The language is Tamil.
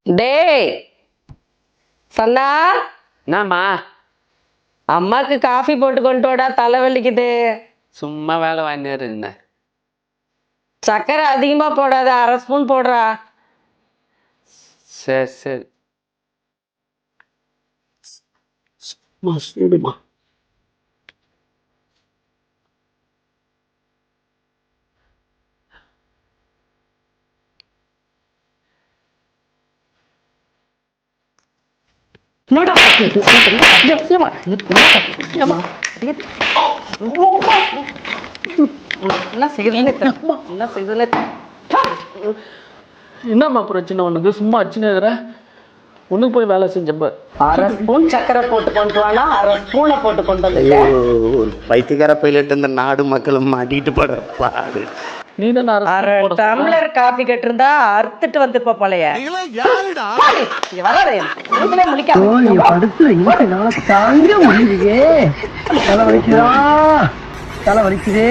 டேய் சன்னா, என்னம்மா? அம்மாக்கு காஃபி போட்டு கொண்டு வாடா, தலை வலிக்குது. சும்மா வேலை வாங்கிட்டு இருந்தேன். சக்கரை அதிகமா போடாத, 1/2 ஸ்பூன் போடுறா. சரி சரி. சூடுமா. என்னம்மா பிரச்சனை உனக்கு? சும்மா அச்சுன்னு இருக்கிற. ஒன்றுக்கு போய் வேலை செஞ்சப்ப 1/2 ஸ்பூன் சக்கரை போட்டு கொண்டு வானா, 1/2 ஸ்பூனை போட்டு கொண்டு வந்து. ஒரு பைத்தியக்கார பையிலிட்டு இந்த நாடு மக்களும் மாட்டிட்டு படுற பாடு. நீ தான் 1/2 டம்ளர் காஃபி கேட்டிருந்தா அறுத்துட்டு வந்துருப்ப போலயே. வராதே, தாங்க முடியுது. தலை வலிக்குதா? தலை வலிக்குதே.